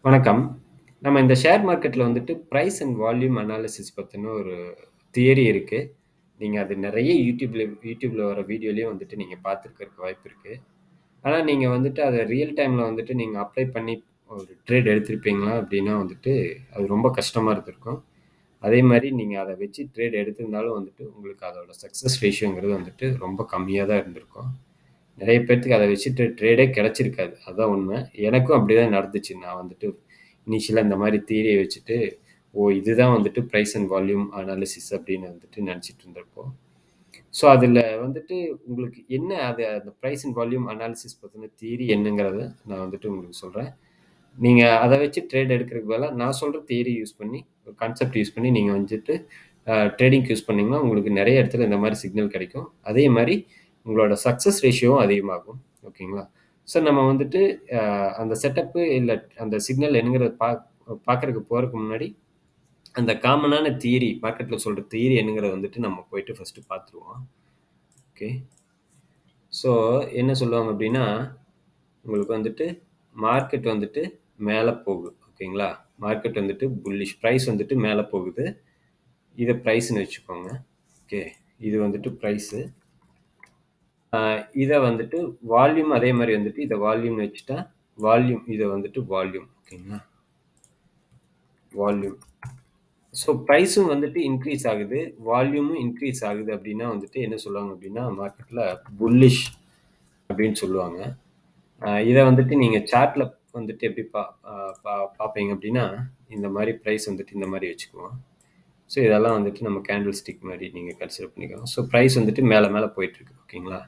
வணக்கம். நம்ம இந்த ஷேர் மார்க்கெட்ல வந்துட்டு பிரைஸ் அண்ட் வால்யூம் அனாலிசிஸ் பத்தின ஒரு தியரி இருக்கு. நீங்க அது நெறைய YouTubeல வர வீடியோலயும் வந்துட்டு நீங்க பார்த்திருக்கறக்கு வாய்ப்பு இருக்கு. ஆனா நீங்க வந்துட்டு அத ரியல் டைம்ல வந்துட்டு நீங்க அப்ளை பண்ணி ஒரு ட்ரேட் எடுத்திருப்பீங்களா? அப்டின்னா வந்துட்டு அது ரொம்ப கஷ்டமா இருந்திருக்கும். அதே மாரி நீங்க அத வச்சு ட்ரேட் எடுத்திருந்தாலும் வந்துட்டு உங்களுக்கு அதோட சக்சஸ் ரேஷியோங்கிறது வந்துட்டு ரொம்ப கம்மியா தான் இருந்திருக்கும். நெறைய பேத்துக்கு அத வச்சுட்டு ட்ரேடே கிடைச்சிருக்காது. அதான் உண்ம. எனக்கும் அப்படிதான் நடந்துச்சு. நான் வந்துட்டு இனிஷியலா இந்த மாரி தியரிய வச்சுட்டு, இதுதான் வந்துட்டு பிரைஸ் அண்ட் வால்யூம் அனாலிசிஸ் அப்படின்னு வந்துட்டு நெனச்சுட்டு இருந்தப்போ, அதுல வந்துட்டு உங்களுக்கு என்ன அந்த பிரைஸ் அண்ட் வால்யூம் அனாலிசிஸ் பத்தின தியரி என்னங்கிறத நான் வந்துட்டு உங்களுக்கு சொல்றேன். நீங்க அத வச்சு ட்ரேட் எடுக்கிறதுக்கு பதிலா, நான் சொல்ற தியரி யூஸ் பண்ணி, ஒரு கான்செப்ட் யூஸ் பண்ணி நீங்க வந்துட்டு ட்ரேடிங்க்கு யூஸ் பண்ணீங்கன்னா, உங்களுக்கு நெறைய இடத்துல இந்த மாரி சிக்னல் கிடைக்கும். அதே மாரி உங்களோட சக்சஸ் ரேஷியோவும் அதிகமாகும். ஓகேங்களா? நம்ம வந்துட்டு அ அந்த செட்டப்பு இல்ல அந்த சிக்னல் என்னங்கிறத பார்க்கறதுக்கு போறதுக்கு முன்னாடி, அந்த காமனான தியரி மார்க்கெட்ல சொல்ற தியரி என்னங்கிறத வந்துட்டு நம்ம போயிட்டு ஃபர்ஸ்ட்டு பார்த்துருவோம். ஓகே. ஸோ என்ன சொல்லுவாங்க அப்டின்னா, உங்களுக்கு வந்துட்டு மார்க்கெட் வந்துட்டு மேல போகுது. ஓகேங்களா? மார்க்கெட் வந்துட்டு புல்லிஷ் பிரைஸ் வந்துட்டு மேல போகுது. இத பிரைஸ்ன்னு வச்சுக்கோங்க. ஓகே. இது வந்துட்டு பிரைஸு. இத வந்துட்டு வால்யூம் அதே மாரி வந்துட்டு இத வால்யூம்னு வச்சுட்டா, இத வந்துட்டு வால்யூம். ஓகேங்களா? வால்யூம். பிரைஸும் வந்துட்டு இன்கிரீஸ் ஆகுது. வால்யூமும் இன்கிரீஸ் ஆகுது அப்டின்னா வந்துட்டு என்ன சொல்லுவாங்க அப்டின்னா, மார்க்கெட்ல புல்லிஷ் அப்டின்னு சொல்லுவாங்க. இத வந்துட்டு நீங்க சார்ட்ல வந்துட்டு எப்படி பா அ பா பார்ப்பீங்க அப்டின்னா, இந்த மாரி பிரைஸ் வந்துட்டு இந்த மாரி வச்சுக்குவோம். இதெல்லாம் வந்துட்டு நம்ம கேண்டில் ஸ்டிக் மாரி நீங்க கன்சிடர் பண்ணிக்கலாம். பிரைஸ் வந்துட்டு மேல மேல போயிட்டுருக்கு. ஓகேங்களா?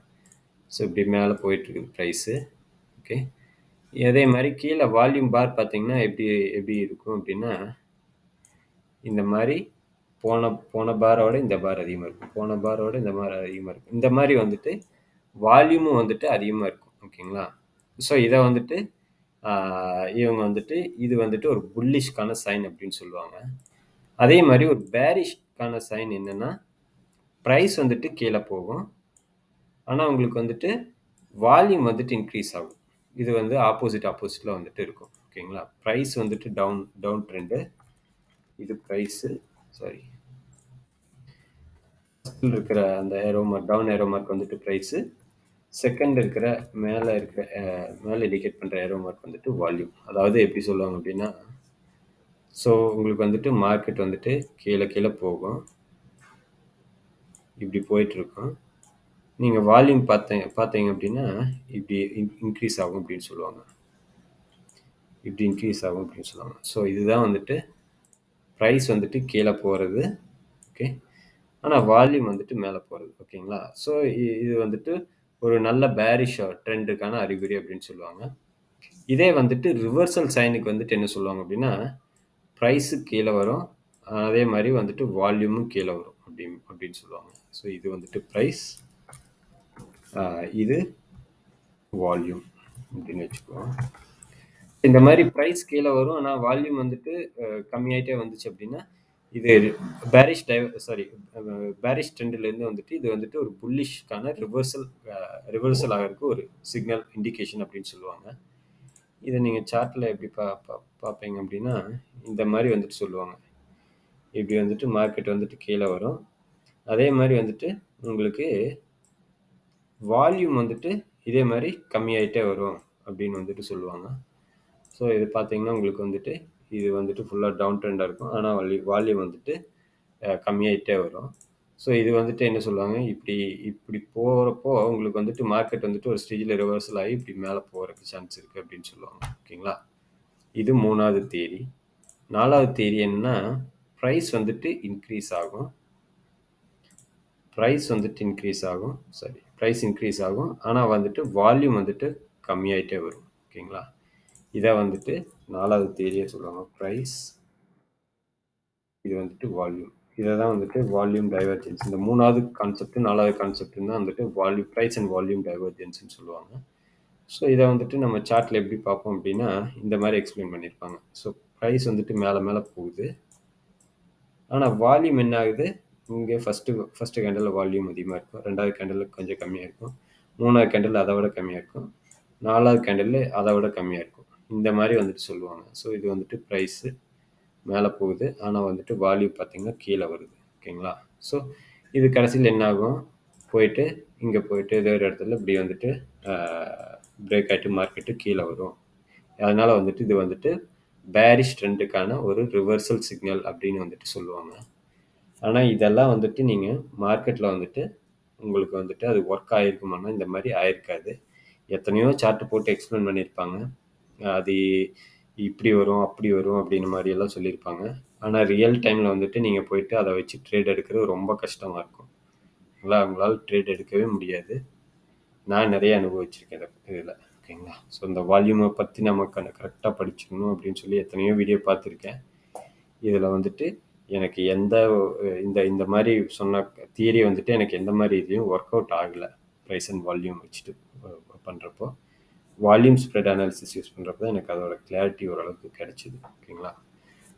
இப்படி மேல போயிட்டுருக்குது பிரைஸு. ஓகே. அதே மாரி கீழ வால்யூம் பார் பார்த்தீங்கன்னா, எப்படி எப்படி இருக்கும் அப்படின்னா, இந்த மாரி போன போன பாரோட இந்த பார் அதிகமா இருக்கும். போன பாரோட இந்த பார் அதிகமா இருக்கும். இந்த மாரி வந்துட்டு வால்யூமும் வந்துட்டு அதிகமா இருக்கும். ஓகேங்களா? இத வந்துட்டு ஆ இவங்க வந்துட்டு இது வந்துட்டு ஒரு புல்லிஷ்க்கான சைன் அப்படின்னு சொல்லுவாங்க. அதே மாரி ஒரு பேரிஷ்க்கான சைன் என்னன்னா, பிரைஸ் வந்துட்டு கீழ போகும். ஆனா உங்களுக்கு வந்துட்டு வால்யூம் வந்துட்டு இன்கிரீஸ் ஆகும். இது வந்து ஆப்போசிட்ல வந்துட்டு இருக்கும். ஓகேங்களா? பிரைஸ் வந்துட்டு டவுன் டவுன் ட்ரெண்டு. இது பிரைஸு சாரி. ஃபர்ஸ்ட்ல இருக்கிற அந்த arrow mark down arrow mark வந்துட்டு பிரைஸு. செகண்ட் இருக்கிற மேல இருக்கிற மேல இண்டிகேட் பண்ற ஏரோ மார்க் வந்துட்டு வால்யூம். அதாவது எப்படி சொல்லுவாங்க அப்படின்னா, உங்களுக்கு வந்துட்டு மார்க்கெட் வந்துட்டு கீழ கீழ போகும். இப்படி போயிட்டுருக்கும். நீங்க வால்யூம் பார்த்தீங்க அப்படின்னா, இப்படி இன்கிரீஸ் ஆகும் அப்படின்னு சொல்லுவாங்க. இப்படி இன்கிரீஸ் ஆகும் அப்படின்னு சொல்லுவாங்க. இதுதான் வந்துட்டு பிரைஸ் வந்துட்டு கீழ போறது. ஓகே. ஆனா வால்யூம் வந்துட்டு மேல போறது. ஓகேங்களா? இது வந்துட்டு ஒரு நல்ல பேரிஷ் ட்ரெண்டுக்கான அறிகுறி அப்படின்னு சொல்லுவாங்க. இதே வந்துட்டு ரிவர்சல் சைனுக்கு வந்துட்டு என்ன சொல்லுவாங்க அப்படின்னா, பிரைஸ் கீழ வரும். அதே மாரி வந்துட்டு வால்யூமும் கீழ வரும் அப்படின்னு சொல்லுவாங்க. இது வந்துட்டு பிரைஸ். இது வால்யூம் அப்படின்னு வச்சுக்குவோம். இந்த மாரி பிரைஸ் கீழ வரும். ஆனா வால்யூம் வந்துட்டு கம்மியாயிட்டே வந்துச்சு அப்படின்னா, இது பேரிஷ் சாரி பேரிஷ் ட்ரெண்ட்லேருந்து வந்துட்டு இது வந்துட்டு ஒரு புல்லிஷ்க்கான ரிவர்சல் ஆகறதுக்கு ஒரு சிக்னல் இண்டிகேஷன் அப்படின்னு சொல்லுவாங்க. இத நீங்க சார்ட்ல எப்படி பா பா பார்ப்பீங்க அப்படின்னா, இந்த மாரி வந்துட்டு சொல்லுவாங்க. இப்படி வந்துட்டு மார்க்கெட் வந்துட்டு கீழ வரும். அதே மாரி வந்துட்டு உங்களுக்கு வால்யூம் வந்துட்டு இதே மாரி கம்மியாயிட்டே வரும் அப்படின்னு வந்துட்டு சொல்லுவாங்க. இது பார்த்தீங்கன்னா, உங்களுக்கு வந்துட்டு இது வந்துட்டு ஃபுல்லா டவுன் ட்ரெண்டா இருக்கும். ஆனா வால்யூம் வந்துட்டு கம்மியாயிட்டே வரும். இது வந்துட்டு என்ன சொல்லுவாங்க, இப்படி இப்படி போறப்போ உங்களுக்கு வந்துட்டு மார்க்கெட் வந்துட்டு ஒரு ஸ்டேஜ்ல ரிவர்சல் ஆகி இப்படி மேல போறதுக்கு சான்ஸ் இருக்கு அப்படின்னு சொல்லுவாங்க. ஓகேங்களா? இது 3வது தியரி. 4வது தியரி என்னன்னா, பிரைஸ் வந்துட்டு இன்கிரீஸ் ஆகும். பிரைஸ் இன்கிரீஸ் ஆகும். ஆனா வந்துட்டு வால்யூம் வந்துட்டு கம்மியாயிட்டே வரும். ஓகேங்களா? இத வந்துட்டு 4வது தியரியா சொல்லுவாங்க. பிரைஸ், இது வந்துட்டு வால்யூம். இத தான் வந்துட்டு வால்யூம் டைவர்ஜென்ஸ். இந்த 3வது கான்செப்ட், 4வது கான்செப்ட் தான் வந்துட்டு பிரைஸ் அண்ட் வால்யூம் டைவர்ஜென்ஸ்ன்னு சொல்லுவாங்க. இத வந்துட்டு நம்ம சார்ட்ல எப்படி பார்ப்போம் அப்படின்னா, இந்த மாரி எக்ஸ்பிளைன் பண்ணியிருப்பாங்க. பிரைஸ் வந்துட்டு மேல மேல போகுது. ஆனா வால்யூம் என்ன ஆகுது? இங்க ஃபர்ஸ்ட் கேண்டில்ல வால்யூம் அதிகமா இருக்கும். 2வது கேண்டில்ல கொஞ்சம் கம்மியா இருக்கும். 3வது கேண்டில்ல அத விட கம்மியா இருக்கும். 4வது கேண்டில்ல அத விட கம்மியா இருக்கும். இந்த மாதிரி வந்துட்டு சொல்லுவாங்க. ஸோ இது வந்துட்டு ப்ரைஸு மேலே போகுது. ஆனால் வந்துட்டு வேல்யூ பார்த்தீங்கன்னா கீழே வருது. ஓகேங்களா? ஸோ இது கடைசியில் என்ன ஆகும்? போயிட்டு இங்கே போயிட்டு ஏதோ ஒரு இடத்துல இப்படி வந்துட்டு பிரேக் ஆகிட்டு மார்க்கெட்டு கீழே வரும். அதனால் வந்துட்டு இது வந்துட்டு பேரிஷ் ட்ரெண்டுக்கான ஒரு ரிவர்சல் சிக்னல் அப்படின்னு வந்துட்டு சொல்லுவாங்க. ஆனால் இதெல்லாம் வந்துட்டு நீங்கள் மார்க்கெட்டில் வந்துட்டு உங்களுக்கு வந்துட்டு அது ஒர்க் ஆகிருக்குமானா இந்த மாதிரி ஆயிருக்காது. எத்தனையோ சார்ட் போட்டு எக்ஸ்பிளைன் பண்ணியிருப்பாங்க. அது இப்படி வரும் அப்படி வரும் அப்படின்னு மாதிரியெல்லாம் சொல்லியிருப்பாங்க. ஆனால் ரியல் டைமில் வந்துட்டு நீங்கள் போயிட்டு அதை வச்சு ட்ரேட் எடுக்கிறது ரொம்ப கஷ்டமாக இருக்கும். உங்களால் ட்ரேட் எடுக்கவே முடியாது. நான் நிறைய அனுபவிச்சிருக்கேன் இதில். ஓகேங்களா? ஸோ இந்த வால்யூமை பற்றி நமக்கு கரெக்டாக படிச்சுக்கணும் அப்படின்னு சொல்லி எத்தனையோ வீடியோ பார்த்துருக்கேன். இதில் வந்துட்டு எனக்கு எந்த இந்த இந்த மாதிரி சொன்ன தியரி வந்துட்டு எனக்கு எந்த மாதிரி இதுலையும் ஒர்க் அவுட் ஆகலை. ப்ரைஸ் அண்ட் வால்யூம் வச்சுட்டு பண்ணுறப்போ வால்யூம் ஸ்ப்ரெட் அனாலிசிஸ் யூஸ் பண்ணுறப்போ தான் எனக்கு அதோட கிளாரிட்டி ஓரளவுக்கு கிடைச்சிது. ஓகேங்களா?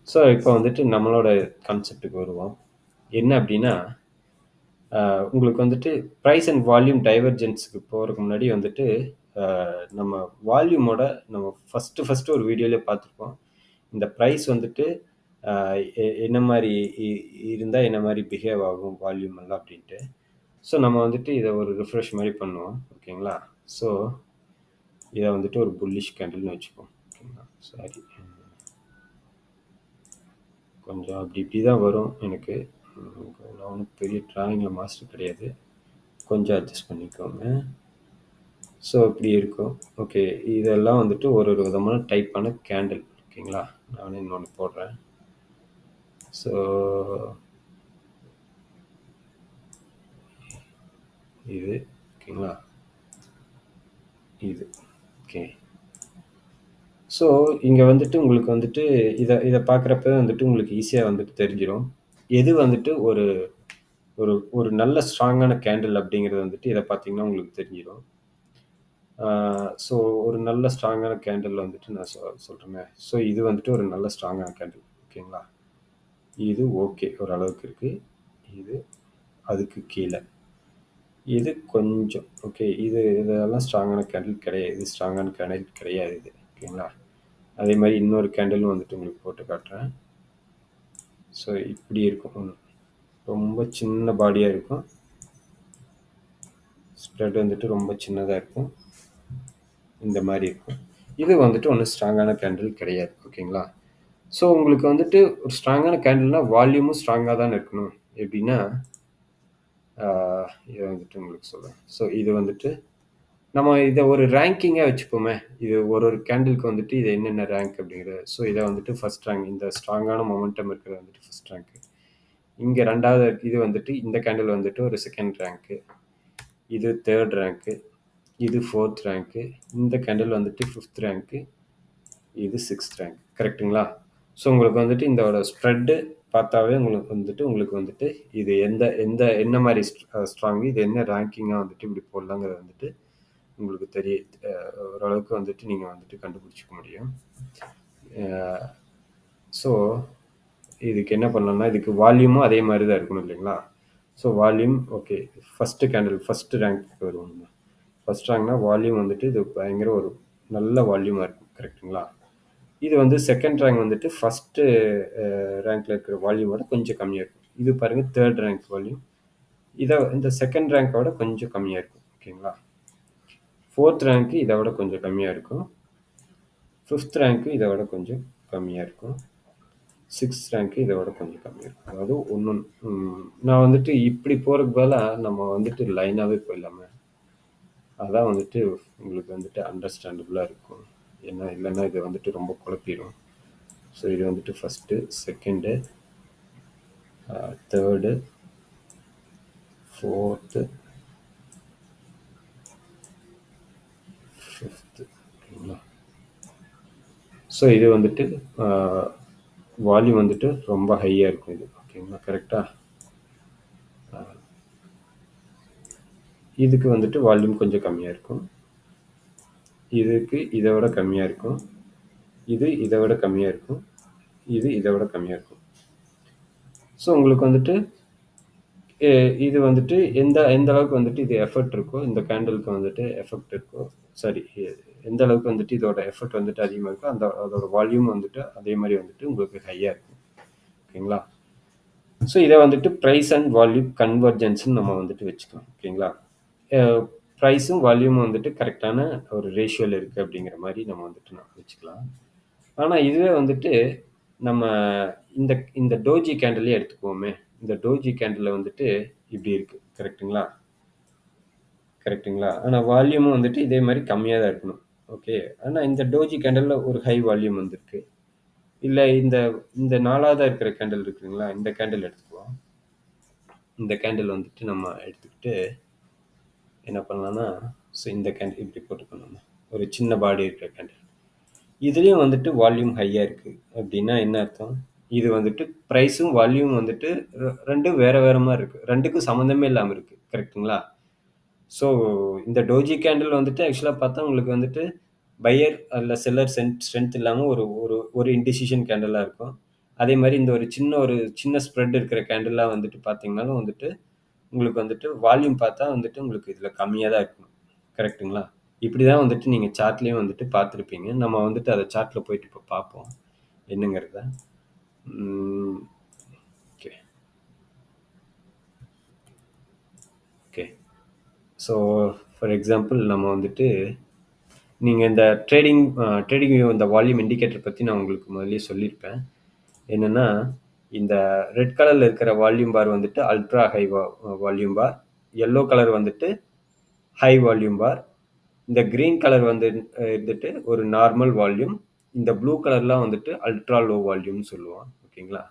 ஸோ இப்போ வந்துட்டு நம்மளோட கான்செப்டுக்கு வருவோம். என்ன அப்படின்னா உங்களுக்கு வந்துட்டு ப்ரைஸ் அண்ட் வால்யூம் டைவர்ஜென்ஸுக்கு போகிறதுக்கு முன்னாடி வந்துட்டு நம்ம வால்யூமோட நம்ம ஃபஸ்ட்டு ஒரு வீடியோலேயே பார்த்துருப்போம். இந்த ப்ரைஸ் வந்துட்டு என்ன மாதிரி இருந்தால் என்ன மாதிரி பிஹேவ் ஆகும் வால்யூம் எல்லாம் அப்படின்ட்டு. ஸோ நம்ம வந்துட்டு இதை ஒரு ரிஃப்ரெஷ் மாதிரி பண்ணுவோம். ஓகேங்களா? ஸோ இதை வந்துட்டு ஒரு புல்லிஷ் கேண்டில்னு வச்சுப்போம். ஓகேங்களா? சாரி, கொஞ்சம் அப்படி இப்படி தான் வரும் எனக்கு. நான் ஒன்றும் பெரிய ட்ராயிங்கில் மாஸ்டர் கிடையாது. கொஞ்சம் அட்ஜஸ்ட் பண்ணிக்கோங்க. ஸோ இப்படி இருக்கும். ஓகே, இதெல்லாம் வந்துட்டு ஒரு விதமான டைப்பான கேண்டில். ஓகேங்களா? நானே இன்னொன்று போடுறேன். ஸோ இது ஓகேங்களா? இது ஓகே. ஸோ இங்கே வந்துட்டு உங்களுக்கு வந்துட்டு இதை பார்க்குறப்ப வந்துட்டு உங்களுக்கு ஈஸியாக வந்துட்டு தெரிஞ்சிடும் எது வந்துட்டு ஒரு ஒரு ஒரு நல்ல ஸ்ட்ராங்கான கேண்டில் அப்படிங்கிறது வந்துட்டு இதை பார்த்தீங்கன்னா உங்களுக்கு தெரிஞ்சிடும். ஸோ ஒரு நல்ல ஸ்ட்ராங்கான கேண்டில் வந்துட்டு நான் சொல்கிறேங்க. ஸோ இது வந்துட்டு ஒரு நல்ல ஸ்ட்ராங்கான கேண்டில். ஓகேங்களா? இது ஓகே, ஓரளவுக்கு இருக்குது. இது அதுக்கு கீழே இது கொஞ்சம் ஓகே. இதெல்லாம் ஸ்ட்ராங்கான கேண்டில் கிடையாது. இது ஸ்ட்ராங்கான கேண்டில் கிடையாது இது. ஓகேங்களா? அதே மாதிரி இன்னொரு கேண்டிலும் வந்துட்டு உங்களுக்கு போட்டு காட்டுறேன். ஸோ இப்படி இருக்கும். ரொம்ப சின்ன பாடியாக இருக்கும். ஸ்ப்ரெட் வந்துட்டு ரொம்ப சின்னதாக இருக்கும். இந்த மாதிரி இருக்கும். இது வந்துட்டு ஒன்றும் ஸ்ட்ராங்கான கேண்டில் கிடையாது. ஓகேங்களா? ஸோ உங்களுக்கு வந்துட்டு ஒரு ஸ்ட்ராங்கான கேண்டில்னா வால்யூமும் ஸ்ட்ராங்காக தான் இருக்கணும். எப்படின்னா இதை வந்துட்டு உங்களுக்கு சொல்கிறேன். ஸோ இது வந்துட்டு நம்ம இதை ஒரு ரேங்கிங்காக வச்சுப்போமே. இது ஒரு கேண்டிலுக்கு வந்துட்டு இது என்னென்ன ரேங்க் அப்படிங்கிறது. ஸோ இதை வந்துட்டு ஃபஸ்ட் ரேங்க், இந்த ஸ்ட்ராங்கான மொமெண்டம் இருக்கிறது வந்துட்டு ஃபஸ்ட் ரேங்க்கு. இங்கே ரெண்டாவது இது வந்துட்டு இந்த கேண்டில் வந்துட்டு ஒரு செகண்ட் ரேங்க்கு. இது தேர்ட் ரேங்க்கு. இது ஃபோர்த் ரேங்க்கு. இந்த கேண்டில் வந்துட்டு ஃபிஃப்த் ரேங்க்கு. இது சிக்ஸ்த் ரேங்க். கரெக்டுங்களா? ஸோ உங்களுக்கு வந்துட்டு இதோட ஸ்ப்ரெட்டு பார்த்தாவே உங்களுக்கு வந்துட்டு இது என்ன மாதிரி ஸ்ட்ராங், இது என்ன ரேங்கிங்காக வந்துட்டு இப்படி போடலாங்கிறது வந்துட்டு உங்களுக்கு ஓரளவுக்கு வந்துட்டு நீங்கள் வந்துட்டு கண்டுபிடிச்சிக்க முடியும். ஸோ இதுக்கு என்ன பண்ணலாம்னா இதுக்கு வால்யூமும் அதே மாதிரி தான் இருக்கணும் இல்லைங்களா? So volume okay. First candle first rank வருவோம். ஃபஸ்ட் ரேங்க்னா வால்யூம் வந்துட்டு இது பயங்கர ஒரு நல்ல வால்யூமாக இருக்கும். கரெக்டுங்களா? இது வந்து செகண்ட் ரேங்க் வந்துட்டு ஃபஸ்ட்டு ரேங்க்கில் இருக்கிற வால்யூமோட கொஞ்சம் கம்மியாக இருக்கும். இது பாருங்கள் தேர்ட் ரேங்க் வால்யூம். இந்த செகண்ட் ரேங்கோட கொஞ்சம் கம்மியாக இருக்கும். ஓகேங்களா? ஃபோர்த் ரேங்க்கு இதை விட கொஞ்சம் கம்மியாக இருக்கும். ஃபிஃப்த் ரேங்க்கு இதை விட கொஞ்சம் கம்மியாக இருக்கும். சிக்ஸ்த் ரேங்க்கு இதை விட கொஞ்சம் கம்மியாக இருக்கும். அதாவது நான் வந்துட்டு இப்படி போகிறதுக்கு பதிலாக நம்ம வந்துட்டு லைனாகவே போயிடலாமே. அதான் வந்துட்டு உங்களுக்கு வந்துட்டு அண்டர்ஸ்டாண்டபுளாக இருக்கும். இல்லைன்னா இது வந்துட்டு ரொம்ப குழப்பிடும். ஸோ இது வந்துட்டு first, second, third, fourth, fifth. ஓகேங்களா? ஸோ இது வந்துட்டு வால்யூம் வந்துட்டு ரொம்ப ஹையாக இருக்கும் இது. ஓகேங்களா? கரெக்டாக? இதுக்கு வந்துட்டு வால்யூம் கொஞ்சம் கம்மியாக இருக்கும். இதுக்கு இதை விட கம்மியாக இருக்கும். இது இதை விட கம்மியாக இருக்கும். இது இதை விட கம்மியாக இருக்கும். ஸோ உங்களுக்கு வந்துட்டு இது வந்துட்டு எந்த அளவுக்கு வந்துட்டு இது எஃபெக்ட் இருக்கோ, இந்த கேண்டிலுக்கு வந்துட்டு எஃபெக்ட் இருக்கோ, சாரி, எந்த அளவுக்கு வந்துட்டு இதோட எஃபர்ட் வந்துட்டு அதிகமாக இருக்கோ அதோட வால்யூம் வந்துட்டு அதே மாதிரி வந்துட்டு உங்களுக்கு ஹையாக இருக்கும். ஓகேங்களா? ஸோ இதை வந்துட்டு ப்ரைஸ் அண்ட் வால்யூம் கன்வர்ஜென்ஸ்னு நம்ம வந்துட்டு வச்சுக்கலாம். ஓகேங்களா? ப்ரைஸும் வால்யூமும் வந்துட்டு கரெக்டான ஒரு ரேஷியோவில் இருக்குது அப்படிங்கிற மாதிரி நம்ம வந்துட்டு நான் வச்சுக்கலாம். ஆனால் இதுவே வந்துட்டு நம்ம இந்த இந்த டோஜி கேண்டிலே எடுத்துக்குவோமே. இந்த டோஜி கேண்டில் வந்துட்டு இப்படி இருக்குது. கரெக்ட்டுங்களா? கரெக்ட்டுங்களா? ஆனால் வால்யூமும் வந்துட்டு இதே மாதிரி கம்மியாக தான் இருக்கணும். ஓகே. ஆனால் இந்த டோஜி கேண்டலில் ஒரு ஹை வால்யூம் வந்திருக்கு. இல்லை இந்த இந்த 4வதா இருக்கிற கேண்டில் இருக்குங்களா, இந்த கேண்டில் எடுத்துக்குவோம். இந்த கேண்டில் வந்துட்டு நம்ம எடுத்துக்கிட்டு என்ன பண்ணலாம்னா, ஸோ இந்த கேண்டில் இப்படி போட்டுக்கணும். நம்ம ஒரு சின்ன பாடி இருக்கிற கேண்டில். இதுலேயும் வந்துட்டு வால்யூம் ஹையாக இருக்குது அப்படின்னா என்ன அர்த்தம்? இது வந்துட்டு ப்ரைஸும் வால்யூம் வந்துட்டு ரெண்டும் வேறு வேறு மாதிரி இருக்குது. ரெண்டுக்கும் சம்மந்தமே இல்லாமல் இருக்குது. கரெக்ட்டுங்களா? ஸோ இந்த டோஜி கேண்டில் வந்துட்டு ஆக்சுவலாக பார்த்தா உங்களுக்கு வந்துட்டு பையர் அல்ல செல்லர் ஸ்ட்ரென்த் இல்லாமல் ஒரு ஒரு ஒரு இன்டிசிஷன் கேண்டிலாக இருக்கும். அதே மாதிரி இந்த ஒரு சின்ன ஸ்ப்ரெட் இருக்கிற கேண்டிலாக வந்துட்டு பார்த்தீங்கன்னாலும் வந்துட்டு உங்களுக்கு வந்துட்டு வால்யூம் பார்த்தா வந்துட்டு உங்களுக்கு இதில் கம்மியாக தான் இருக்கணும். கரெக்ட்டுங்களா? இப்படி தான் வந்துட்டு நீங்கள் சார்ட்லேயும் வந்துட்டு பார்த்துருப்பீங்க. நம்ம வந்துட்டு அதை சார்ட்டில் போயிட்டு இப்போ பார்ப்போம் என்னங்கிறத. Okay okay. So for example நம்ம வந்துட்டு நீங்கள் இந்த ட்ரேடிங் வியூ இந்த வால்யூம் இண்டிகேட்டர் பற்றி நான் உங்களுக்கு முதல்லயே சொல்லியிருப்பேன். என்னென்னா இந்த ரெட் கலரில் இருக்கிற வால்யூம் பார் வந்துட்டு அல்ட்ரா ஹை வால்யூம் பார், எல்லோ கலர் வந்துட்டு ஹை வால்யூம் பார், இந்த க்ரீன் கலர் வந்துட்டு ஒரு நார்மல் வால்யூம், இந்த ப்ளூ கலர்லாம் வந்துட்டு அல்ட்ரா லோ வால்யூம்னு சொல்லுவோம். ஓகேங்களா?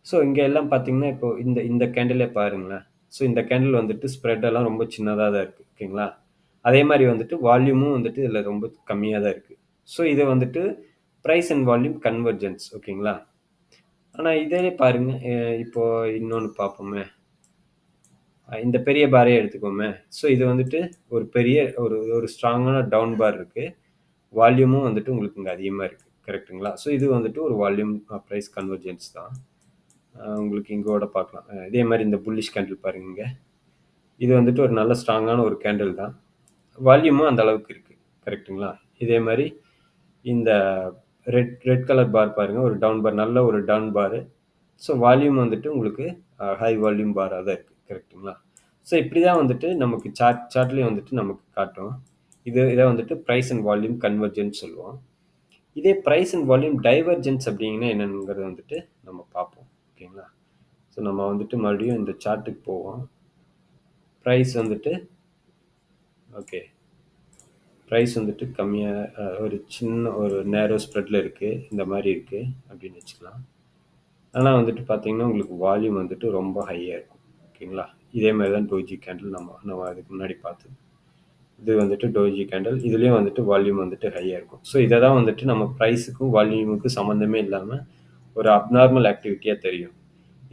ஸோ இங்கே எல்லாம் பார்த்தீங்கன்னா இப்போ இந்த இந்த கேண்டிலே பாருங்களேன். ஸோ இந்த கேண்டில் வந்துட்டு ஸ்ப்ரெட் எல்லாம் ரொம்ப சின்னதாக தான் இருக்குது. ஓகேங்களா? அதே மாதிரி வந்துட்டு வால்யூமும் வந்துட்டு இதில் ரொம்ப கம்மியாக தான் இருக்குது. ஸோ இது வந்துட்டு ப்ரைஸ் அண்ட் வால்யூம் கன்வர்ஜென்ஸ். ஓகேங்களா? ஆனால் இதே பாருங்க, இப்போ இன்னொன்று பார்ப்போமே. இந்த பெரிய பாரே எடுத்துக்கோமே. ஸோ இது வந்துட்டு ஒரு பெரிய ஒரு ஒரு ஸ்ட்ராங்கான டவுன் பார் இருக்குது. வால்யூமும் வந்துட்டு உங்களுக்கு இங்கே அதிகமாக இருக்குது. கரெக்ட்டுங்களா? ஸோ இது வந்துட்டு ஒரு வால்யூம் ப்ரைஸ் கன்வர்ஜென்ஸ் தான். உங்களுக்கு இங்கோட பார்க்கலாம். இதே மாதிரி இந்த புல்லிஷ் கேண்டில் பாருங்க இங்க. இது வந்துட்டு ஒரு நல்ல ஸ்ட்ராங்கான ஒரு கேண்டில் தான். வால்யூமும் அந்த அளவுக்கு இருக்குது. கரெக்ட்டுங்களா? இதே மாதிரி இந்த ரெட் கலர் பார் பாருங்க, ஒரு டவுன் பார், நல்ல ஒரு டவுன் பார். ஸோ வால்யூம் வந்துட்டு உங்களுக்கு ஹை வால்யூம் பாராக தான் இருக்குது. கரெக்ட்டுங்களா? ஸோ இப்படி தான் வந்துட்டு நமக்கு சார்ட்லேயும் வந்துட்டு நமக்கு காட்டும். இதை வந்துட்டு ப்ரைஸ் அண்ட் வால்யூம் கன்வர்ஜென்ஸ் சொல்லுவோம். இதே ப்ரைஸ் அண்ட் வால்யூம் டைவர்ஜென்ஸ் அப்படிங்கன்னா என்னங்கிறத வந்துட்டு நம்ம பார்ப்போம். ஓகேங்களா? ஸோ நம்ம வந்துட்டு மறுபடியும் இந்த சார்ட்டுக்கு போவோம். ப்ரைஸ் வந்துட்டு ஓகே, ப்ரைஸ் வந்துட்டு கம்மியாக ஒரு சின்ன ஒரு நேரோ ஸ்ப்ரெட்டில் இருக்குது, இந்த மாதிரி இருக்குது அப்படின்னு வச்சுக்கலாம். ஆனால் வந்துட்டு பார்த்தீங்கன்னா உங்களுக்கு வால்யூம் வந்துட்டு ரொம்ப ஹையாக இருக்கும். ஓகேங்களா? இதே மாதிரி தான் டோஜி கேண்டில் நம்ம அதுக்கு முன்னாடி பார்த்தது. இது வந்துட்டு டோஜி கேண்டில், இதுலேயும் வந்துட்டு வால்யூம் வந்துட்டு ஹையாக இருக்கும். ஸோ இதை தான் வந்துட்டு நம்ம ப்ரைஸுக்கும் வால்யூமுக்கும் சம்மந்தமே இல்லாமல் ஒரு அப்நார்மல் ஆக்டிவிட்டியாக தெரியும்.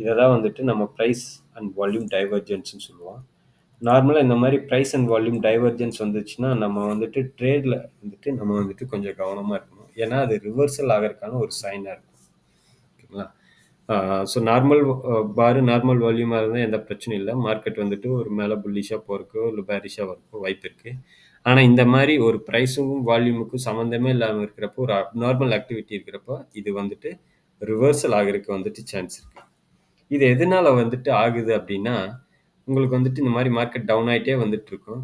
இதை தான் வந்துட்டு நம்ம ப்ரைஸ் அண்ட் வால்யூம் டைவர்ஜென்ஸ்னு சொல்லுவோம். நார்மலாக இந்த மாதிரி ப்ரைஸ் அண்ட் வால்யூம் டைவர்ஜென்ஸ் வந்துச்சுன்னா நம்ம வந்துட்டு ட்ரேடில் வந்துட்டு நம்ம வந்துட்டு கொஞ்சம் கவனமாக இருக்கணும். ஏன்னா அது ரிவர்சல் ஆகிறதுக்கான ஒரு சைனாக இருக்கும். ஓகேங்களா? ஸோ நார்மல் வால்யூமாக இருந்தால் எந்த பிரச்சனையும் இல்லை. மார்க்கெட் வந்துட்டு ஒரு மேலே புல்லிஷாக போகிறக்கோ இல்லை பேரிஷாக வரக்கோ வாய்ப்பு இருக்குது. ஆனால் இந்த மாதிரி ஒரு ப்ரைஸுக்கும் வால்யூமுக்கும் சம்மந்தமே இல்லாமல் இருக்கிறப்போ, ஒரு அப்நார்மல் ஆக்டிவிட்டி இருக்கிறப்போ இது வந்துட்டு ரிவர்சல் ஆகிறதுக்கு வந்துட்டு சான்ஸ் இருக்குது. இது எதனால வந்துட்டு ஆகுது அப்படின்னா, உங்களுக்கு வந்துட்டு இந்த மாதிரி மார்க்கெட் டவுன் ஆகிட்டே வந்துட்டு இருக்கும்.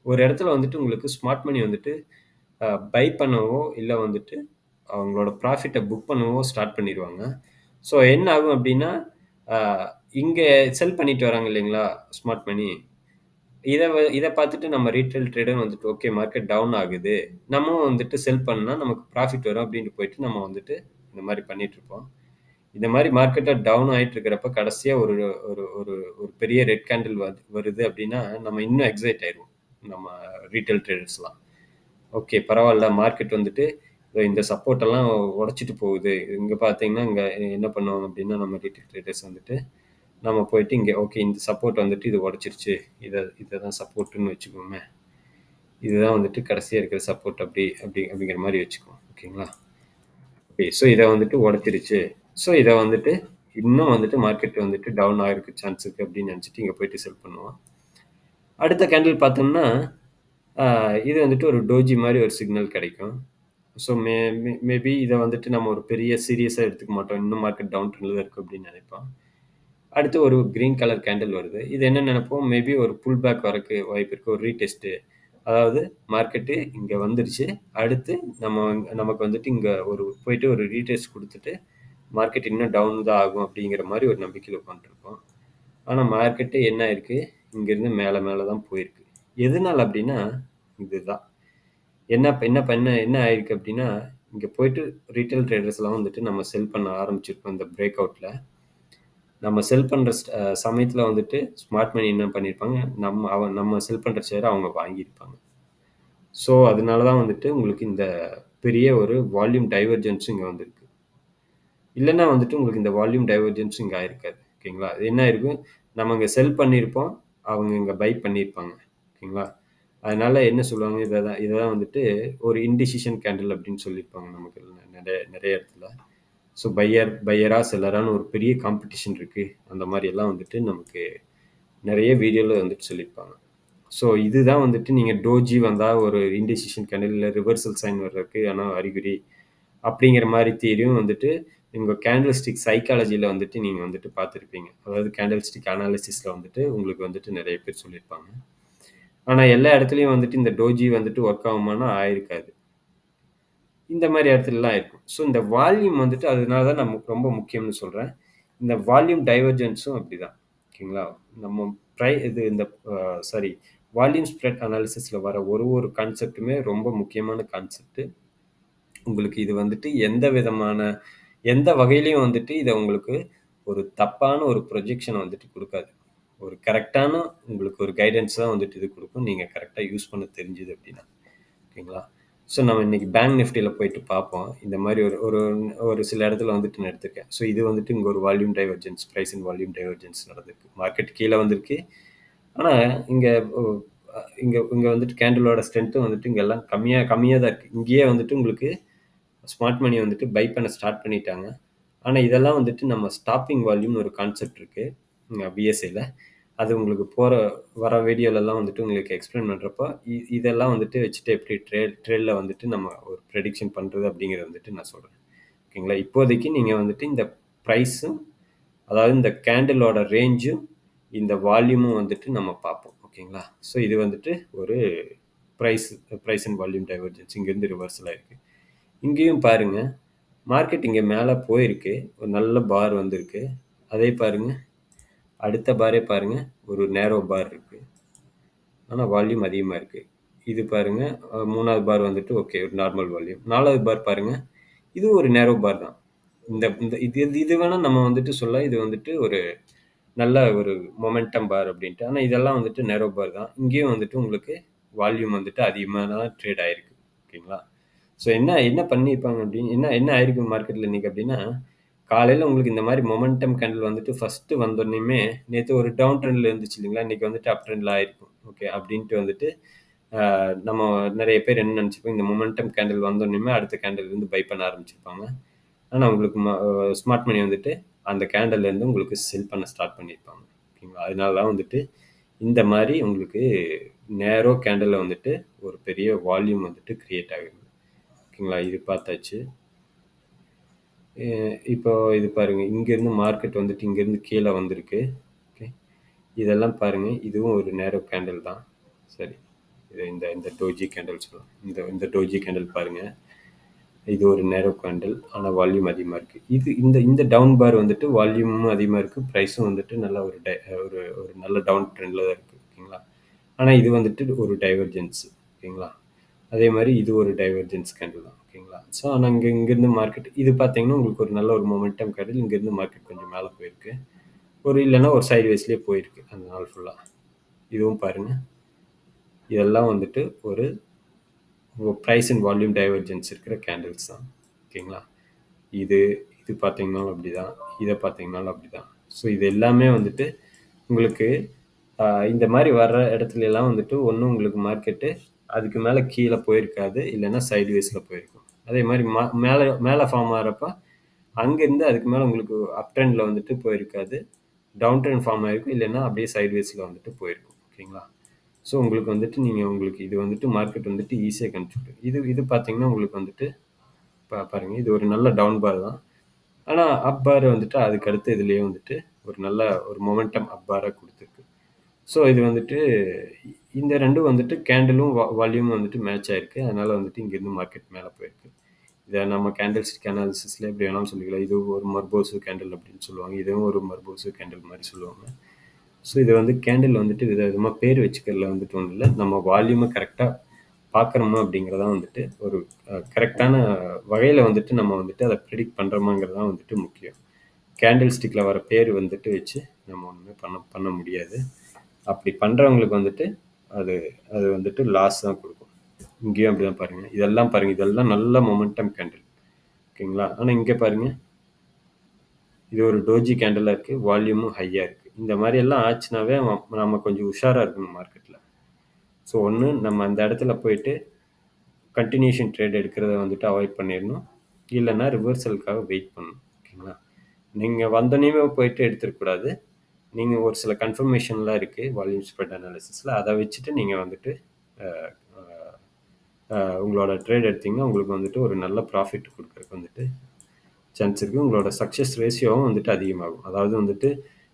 ஒரு இடத்துல வந்துட்டு உங்களுக்கு ஸ்மார்ட் மணி வந்துட்டு பை பண்ணவோ இல்லை வந்துட்டு அவங்களோட ப்ராஃபிட்டை புக் பண்ணவோ ஸ்டார்ட் பண்ணிடுவாங்க. ஸோ என்ன ஆகும் அப்படின்னா, இங்கே செல் பண்ணிட்டு வராங்க இல்லைங்களா ஸ்மார்ட் மணி. இதை பார்த்துட்டு நம்ம ரீட்டைல் ட்ரேடர் வந்துட்டு ஓகே மார்க்கெட் டவுன் ஆகுது, நம்மவும் வந்துட்டு செல் பண்ணால் நமக்கு ப்ராஃபிட் வரும் அப்படின்ட்டு போயிட்டு நம்ம வந்துட்டு இந்த மாதிரி பண்ணிகிட்ருப்போம். இந்த மாதிரி மார்க்கெட்டில் டவுன் ஆகிட்டு இருக்கிறப்ப கடைசியாக ஒரு ஒரு ஒரு ஒரு பெரிய ரெட் கேண்டில் வருது அப்படின்னா நம்ம இன்னும் எக்ஸைட் ஆயிடுவோம், நம்ம ரீட்டைல் ட்ரேடர்ஸ்லாம். ஓகே பரவாயில்ல, மார்க்கெட் வந்துட்டு இந்த சப்போர்ட்டெல்லாம் உடச்சிட்டு போகுது. இங்கே பார்த்தீங்கன்னா இங்கே என்ன பண்ணுவாங்க அப்படின்னா நம்ம ரீட்டைல் ட்ரேடர்ஸ் வந்துட்டு நம்ம போயிட்டு இங்கே ஓகே இந்த சப்போர்ட் வந்துட்டு இது உடச்சிருச்சு, இதை தான் சப்போர்ட்டுன்னு வச்சுக்கோமே, இதுதான் வந்துட்டு கடைசியாக இருக்கிற சப்போர்ட் அப்படிங்கிற மாதிரி வச்சுக்குவோம். ஓகேங்களா? ஓகே, ஸோ இதை வந்துட்டு உடச்சிருச்சு. ஸோ இதை வந்துட்டு இன்னும் வந்துட்டு மார்க்கெட் வந்துட்டு டவுன் ஆகிருக்கு சான்ஸ் இருக்குது அப்படின்னு நினச்சிட்டு இங்கே போயிட்டு செல் பண்ணுவோம். அடுத்த கேண்டில் பார்த்தோம்னா இது வந்துட்டு ஒரு டோஜி மாரி ஒரு சிக்னல் கிடைக்கும். ஸோ மேபி இத வந்துட்டு நம்ம ஒரு பெரிய சீரியஸா எடுத்துக்க மாட்டோம். இன்னும் மார்க்கெட் டவுன் ட்ரெண்ட்ல தான் இருக்கு அப்படின்னு நினைப்போம். அடுத்து ஒரு கிரீன் கலர் கேண்டில் வருது. இது என்ன நினைப்போம், மேபி ஒரு புல் பேக் வரக்கு வாய்ப்பு இருக்கு. ஒரு ரீடெஸ்ட்டு. அதாவது மார்க்கெட்டு இங்க வந்துருச்சு. அடுத்து நமக்கு வந்துட்டு இங்க போயிட்டு ஒரு ரீடெஸ்ட் குடுத்துட்டு, மார்க்கெட் இன்னும் டவுன் தான் ஆகும் அப்படிங்கிற மாரி ஒரு நம்பிக்கையில உட்காந்துருப்போம். ஆனா மார்க்கெட்டு என்ன ஆயிருக்கு, இங்கருந்து மேல மேல தான் போயிருக்கு. எதனால அப்படின்னா, இதுதான். என்ன ஆயிருக்கு அப்படின்னா, இங்க போயிட்டு ரீட்டெயில் ட்ரேடர்ஸ்லாம் வந்துட்டு நம்ம செல் பண்ண ஆரம்பிச்சிருக்கோம் இந்த பிரேக் அவுட்ல. நம்ம செல் பண்ற சமயத்துல வந்துட்டு ஸ்மார்ட் மணி என்ன பண்ணியிருப்பாங்க, நம்ம செல் பண்ற ஷேர அவங்க வாங்கியிருப்பாங்க. ஸோ, அதனால தான் வந்துட்டு உங்களுக்கு இந்த பெரிய ஒரு வால்யூம் டைவர்ஜென்ஸ் இங்க வந்திருக்கு. இல்லன்னா வந்துட்டு உங்களுக்கு இந்த வால்யூம் டைவர்ஜென்ஸ் இங்க ஆயிருக்காது. ஓகேங்களா? அது என்ன ஆயிருக்கும், நம்ம இங்க செல் பண்ணியிருப்போம். அவங்க இங்க பை பண்ணியிருப்பாங்க. ஓகேங்களா? அதனால என்ன சொல்லுவாங்க, இத தான் வந்துட்டு ஒரு இன்டிசிஷன் கேண்டில் அப்படின்னு சொல்லியிருப்பாங்க நமக்கு நெறைய நெறைய இடத்துல. ஸோ பையரா, செல்லரான்னு ஒரு பெரிய காம்படிஷன் இருக்கு. அந்த மாரி எல்லாம் வந்துட்டு நமக்கு நெறைய வீடியோல வந்துட்டு சொல்லியிருப்பாங்க. ஸோ இதுதான் வந்துட்டு நீங்க டோஜி வந்தா ஒரு இன்டிசிஷன் கேண்டில் இல்ல ரிவர்சல் சைன் வர்றதுக்கு ஆனா அறிகுறி. அப்படிங்கிற மாரி தியரியும் வந்துட்டு உங்க கேண்டில் ஸ்டிக் சைக்காலஜில வந்துட்டு நீங்க வந்துட்டு பார்த்திருப்பீங்க. அதாவது கேண்டில் ஸ்டிக் அனாலிசிஸ்ல வந்துட்டு உங்களுக்கு வந்துட்டு நெறைய பேர் சொல்லியிருப்பாங்க. ஆனா எல்லா இடத்துலயும் வந்துட்டு இந்த டோஜி வந்துட்டு ஒர்க் ஆகுமான்னா ஆயிருக்காது. இந்த மாரி இடத்துலலாம் இருக்கும். ஸோ இந்த வால்யூம் வந்துட்டு அதனால தான் நமக்கு ரொம்ப முக்கியம்னு சொல்றேன். இந்த வால்யூம் டைவர்ஜென்ஸும் அப்படிதான். ஓகேங்களா? நம்ம இது இந்த அ சாரி வால்யூம் ஸ்ப்ரெட் அனாலிசிஸ்ல வர ஒரு கான்செப்ட்டுமே ரொம்ப முக்கியமான கான்செப்ட். உங்களுக்கு இது வந்துட்டு எந்த வகையிலயும் வந்துட்டு இத உங்களுக்கு ஒரு தப்பான ஒரு ப்ரொஜெக்ஷன வந்துட்டு குடுக்காது. ஒரு கரெக்ட்டான உங்களுக்கு ஒரு கைடன்ஸ் தான் வந்துட்டு இது குடுக்கும். நீங்க கரெக்ட்டா யூஸ் பண்ண தெரிஞ்சது அப்டின்னா. ஓகேங்களா? ஸோ நம்ம இன்னைக்கு பேங்க் நிஃப்டில போயிட்டு பார்ப்போம். இந்த மாரி ஒரு ஒரு ஒரு சில இடத்துல வந்துட்டு நான் எடுத்திருக்கேன். ஸோ இது வந்துட்டு இங்க ஒரு volume divergence, price in volume divergence நடந்திருக்கு. மார்க்கெட் கீழ வந்திருக்கு. ஆனா இங்க ஒ இங்க இங்க வந்துட்டு கேண்டிலோட ஸ்ட்ரென்த்தும் வந்துட்டு இங்க எல்லாம் கம்மியா கம்மியா தான் இருக்கு. இங்கேயே வந்துட்டு உங்களுக்கு ஸ்மார்ட் மணி வந்துட்டு பை பண்ண ஸ்டார்ட் பண்ணிட்டாங்க. ஆனா இதெல்லாம் வந்துட்டு நம்ம ஸ்டாப்பிங் வால்யூம்னு ஒரு கான்செப்ட் இருக்கு. பிஎஸ்ஐல. அது உங்களுக்கு வர வீடியோலலாம் வந்துட்டு உங்களுக்கு எக்ஸ்பிளைன் பண்றப்போ, இதெல்லாம் வந்துட்டு வச்சுட்டு எப்படி ட்ரேட்ல வந்துட்டு நம்ம ஒரு ப்ரெடிக்ஷன் பண்றது அப்படிங்கிறத வந்துட்டு நான் சொல்றேன். ஓகேங்களா? இப்போதைக்கு நீங்க வந்துட்டு இந்த பிரைஸும், அதாவது இந்த கேண்டிலோட ரேஞ்சும், இந்த வால்யூமும் வந்துட்டு நம்ம பார்ப்போம். ஓகேங்களா? ஸோ இது வந்துட்டு ஒரு price price and volume divergence இங்கேருந்து ரிவர்சல் ஆயிருக்கு. இங்கேயும் பாருங்க, மார்க்கெட் இங்க மேல போயிருக்கு. ஒரு நல்ல பார் வந்திருக்கு. அதே பாருங்க, அடுத்த பாரே பாருங்க, ஒரு நேரோ பார் இருக்கு. ஆனா வால்யூம் அதிகமா இருக்கு. இது பாருங்க, 3வது பார் வந்துட்டு ஓகே ஒரு நார்மல் வால்யூம். 4வது பார் பாருங்க, இது ஒரு நேரோ பார் தான். இந்த இந்த இது இது வேணா நம்ம வந்துட்டு சொல்லலாம். இது வந்துட்டு ஒரு நல்ல ஒரு மொமெண்டம் பார் அப்படின்ட்டு. ஆனா இதெல்லாம் வந்துட்டு நேரோ பார் தான். இங்கேயும் வந்துட்டு உங்களுக்கு வால்யூம் வந்துட்டு அதிகமா தான் ட்ரேட் ஆயிருக்கு. ஓகேங்களா? ஸோ என்ன என்ன பண்ணியிருப்பாங்க அப்படின்னு என்ன என்ன ஆயிருக்கு மார்க்கெட்ல இன்னைக்கு அப்படின்னா, காலையில உங்களுக்கு இந்த மாரி மொமெண்டம் கேண்டில் வந்துட்டு ஃபர்ஸ்ட்டு வந்தோனயுமே, நேத்து ஒரு டவுன் ட்ரெண்ட்ல இருந்துச்சு இல்லைங்களா? இன்னைக்கு வந்துட்டு அப் ட்ரெண்ட்ல ஆயிருக்கும். ஓகே. அப்படின்ட்டு வந்துட்டு நம்ம நெறைய பேர் என்ன நெனச்சுப்போம், இந்த மொமெண்டம் கேண்டில் வந்தோனயுமே அடுத்த கேண்டில் இருந்து பை பண்ண ஆரம்பிச்சிருப்பாங்க. ஆனா உங்களுக்கு ஸ்மார்ட் மணி வந்துட்டு அந்த கேண்டில்ல இருந்து உங்களுக்கு செல் பண்ண ஸ்டார்ட் பண்ணியிருப்பாங்க. ஓகேங்களா? அதனால தான் வந்துட்டு இந்த மாரி உங்களுக்கு நேரோ கேண்டில்ல வந்துட்டு ஒரு பெரிய வால்யூம் வந்துட்டு கிரியேட் ஆகுது. ஓகேங்களா? இது பார்த்தாச்சு. எ இப்போ இது பாருங்க. இங்கேருந்து மார்க்கெட் வந்துட்டு இங்கேருந்து கீழ வந்திருக்கு. ஓகே. இதெல்லாம் பாருங்க. இதுவும் ஒரு நேரோ கேண்டில் தான். சரி. இது இந்த இந்த டோஜி கேண்டில் சொல்லலாம். இந்த இந்த டோஜி கேண்டில் பாருங்க. இது ஒரு நேரோ கேண்டில். ஆனா வால்யூம் அதிகமா இருக்கு. இந்த இந்த டவுன் பார் வந்துட்டு வால்யூமும் அதிகமா இருக்கு. பிரைஸும் வந்துட்டு நல்ல ஒரு ஒரு நல்ல டவுன் ட்ரெண்ட்ல தான் இருக்கு. ஓகேங்களா? ஆனா இது வந்துட்டு ஒரு டைவர்ஜென்ஸ். ஓகேங்களா? அதே மாரி இது ஒரு டைவர்ஜென்ஸ் கேண்டில் தான். ஓகேங்களா? ஸோ ஆனா இங்கேருந்து மார்க்கெட் இது பார்த்தீங்கன்னா, உங்களுக்கு ஒரு நல்ல ஒரு மொமெண்டம் கேண்டில். இங்கேருந்து மார்க்கெட் கொஞ்சம் மேல போயிருக்கு. இல்லன்னா ஒரு சைட்வேஸ்லயே போயிருக்கு அந்த நாள் ஃபுல்லா. இதுவும் பாருங்க. இதெல்லாம் வந்துட்டு ஒரு பிரைஸ் அண்ட் வால்யூம் டைவர்ஜென்ஸ் இருக்கிற கேண்டில்ஸ் தான். ஓகேங்களா? இது இது பார்த்தீங்கனாலும் அப்படிதான். இத பார்த்தீங்கனாலும் அப்படிதான். ஸோ இது எல்லாமே வந்துட்டு உங்களுக்கு இந்த மாரி வர்ற இடத்துலலாம் வந்துட்டு ஒண்ணு உங்களுக்கு மார்க்கெட்டு அதுக்கு மேல கீழ போயிருக்காது. இல்லன்னா சைட்வேஸ்ல போயிருக்கும். அதே மாரி மேல மேல ஃபார்ம் ஆகுறப்ப அங்கேருந்து அதுக்கு மேல உங்களுக்கு அப் ட்ரெண்ட்ல வந்துட்டு போயிருக்காது. டவுன் ட்ரெண்ட் ஃபார்ம் ஆயிருக்கும். இல்லன்னா அப்படியே சைட்வேஸ்ல வந்துட்டு போயிருக்கும். ஓகேங்களா? ஸோ உங்களுக்கு வந்துட்டு உங்களுக்கு இது வந்துட்டு மார்க்கெட் வந்துட்டு ஈஸியா கணிச்சுக்கும். இது இது பார்த்தீங்கன்னா, உங்களுக்கு வந்துட்டு பாருங்க. இது ஒரு நல்ல டவுன் பார் தான். ஆனா, அப் பார் வந்துட்டு அதுக்கு அடுத்து இதுலயே வந்துட்டு ஒரு நல்ல ஒரு மொமெண்டம் அப் பாரா குடுத்துருக்கு. ஸோ இது வந்துட்டு இந்த 2ம் வந்துட்டு கேண்டிலும் வால்யூமும் வந்துட்டு மேட்ச் ஆயிருக்கு. அதனால வந்துட்டு இங்கேருந்து மார்க்கெட் மேல போயிருக்கு. இத நம்ம கேண்டில் ஸ்டிக் அனாலிசிஸ்ல எப்படி வேணாலும் சொல்லிக்கலாம். இது ஒரு மர்போசு கேண்டில் அப்படின்னு சொல்லுவாங்க. இதுவும் ஒரு மர்போசு கேண்டில் மாரி சொல்லுவாங்க. ஸோ இது வந்து கேண்டில் வந்துட்டு விதவிதமா பேர் வச்சுக்கிறதுல வந்துட்டு ஒண்ணும் இல்ல. நம்ம வால்யூம கரெக்ட்டா பார்க்குறோமா அப்படிங்கிறது தான் வந்துட்டு ஒரு கரெக்ட்டான வகையில வந்துட்டு நம்ம வந்துட்டு அத பிரெடிக்ட் பண்றோமாங்கிறது தான் வந்துட்டு முக்கியம். கேண்டில் ஸ்டிக்ல வர பேர் வந்துட்டு வச்சு நம்ம ஒண்ணுமே பண்ண பண்ண முடியாது. அப்படி பண்றவங்களுக்கு வந்துட்டு அது அது வந்துட்டு லாஸ் தான் குடுக்கும். இங்கேயும் அப்படிதான் பாருங்க. இதெல்லாம் பாருங்க. இதெல்லாம் நல்ல மொமெண்டம் கேண்டில். ஓகேங்களா? ஆனா இங்க பாருங்க. இது ஒரு டோஜி கேண்டிலா இருக்கு. வால்யூமும் ஹையா இருக்கு. இந்த மாரி எல்லாம் ஆச்சுனாவே நம்ம கொஞ்சம் உஷாரா இருக்கணும் மார்க்கெட்ல. ஸோ ஒண்ணு நம்ம அந்த இடத்துல போயிட்டு கன்டினியூஷன் ட்ரேட் எடுக்கிறத வந்துட்டு அவாய்ட் பண்ணிடணும். இல்லைன்னா ரிவர்சலுக்காக வெயிட் பண்ணணும். ஓகேங்களா? நீங்க வந்தோனேயுமே போயிட்டு எடுத்துறக்கூடாது. நீங்க ஒரு சில கன்ஃபர்மேஷன்லாம் இருக்கு வால்யூம் ஸ்ப்ரெட் அனாலிசிஸ்ல. அத வச்சுட்டு நீங்க வந்துட்டு அ அ உங்களோட ட்ரேட் எடுத்தீங்கன்னா, உங்களுக்கு வந்துட்டு ஒரு நல்ல ப்ராஃபிட் குடுக்கறதுக்கு வந்துட்டு சான்ஸ் இருக்கு. உங்களோட சக்சஸ் ரேஷியோவும் வந்துட்டு அதிகமாகும். அதாவது வந்துட்டு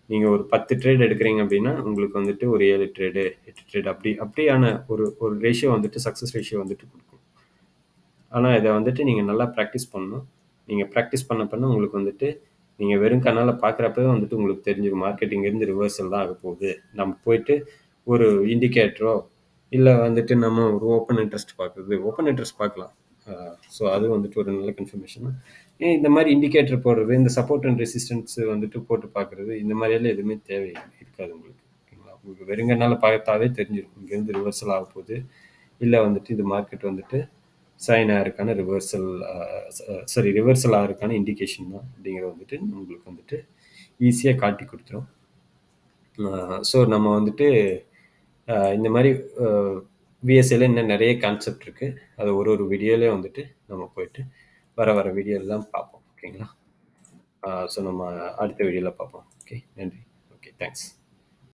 நீங்க ஒரு 10 ட்ரேட் எடுக்கிறீங்க அப்படின்னா, உங்களுக்கு வந்துட்டு ஒரு 7 ட்ரேடு, 8 ட்ரேடு அப்படியான ஒரு ஒரு ரேஷியோ வந்துட்டு சக்சஸ் ரேஷியோ வந்துட்டு குடுக்கும். ஆனா இத வந்துட்டு நீங்க நல்லா பிராக்டிஸ் பண்ணணும். நீங்க பிராக்டிஸ் பண்ண பண்ண உங்களுக்கு வந்துட்டு நீங்க வெறும் கண்ணால பார்க்குறப்பவே வந்துட்டு உங்களுக்கு தெரிஞ்சிரும். மார்க்கெட் இங்கேருந்து ரிவர்சல் தான் ஆகப்போகுது. நம்ம போயிட்டு ஒரு இண்டிகேட்டரோ, இல்ல வந்துட்டு நம்ம ஒரு ஓப்பன் இன்ட்ரெஸ்ட் பார்க்குறது. ஓப்பன் இன்ட்ரெஸ்ட் பார்க்கலாம். ஸோ அது வந்துட்டு ஒரு நல்ல கன்ஃபர்மேஷன் தான். ஏன் இந்த மாரி இண்டிகேட்டர் போடுறது, இந்த சப்போர்ட் அண்ட் ரெசிஸ்டன்ஸ் வந்துட்டு போட்டு பார்க்குறது, இந்த மாரியெல்லாம் எதுவுமே தேவை இருக்காது உங்களுக்கு. ஓகேங்களா? உங்களுக்கு வெறுங்கண்ணால பார்த்தாவே தெரிஞ்சிரும். இங்கேருந்து ரிவர்சல் ஆகப்போகுது. இல்ல வந்துட்டு இது மார்க்கெட் வந்துட்டு சைன் ஆயிருக்கான ரிவர்சல் சாரி ரிவர்சல் ஆயிருக்கான இண்டிகேஷன் தான் அப்படிங்கிறது வந்துட்டு உங்களுக்கு வந்துட்டு ஈஸியா காட்டி குடுத்துரும். ஸோ நம்ம வந்துட்டு இந்த மாரி அ விஎஸ்ஏல இன்னும் நெறைய கான்செப்ட் இருக்கு. அது ஒரு ஒரு வீடியோலயும் வந்துட்டு நம்ம போயிட்டு வர வீடியோலாம் பார்ப்போம். ஓகேங்களா? ஸோ நம்ம அடுத்த வீடியோல பார்ப்போம். ஓகே. நன்றி. ஓகே. தேங்க்ஸ்.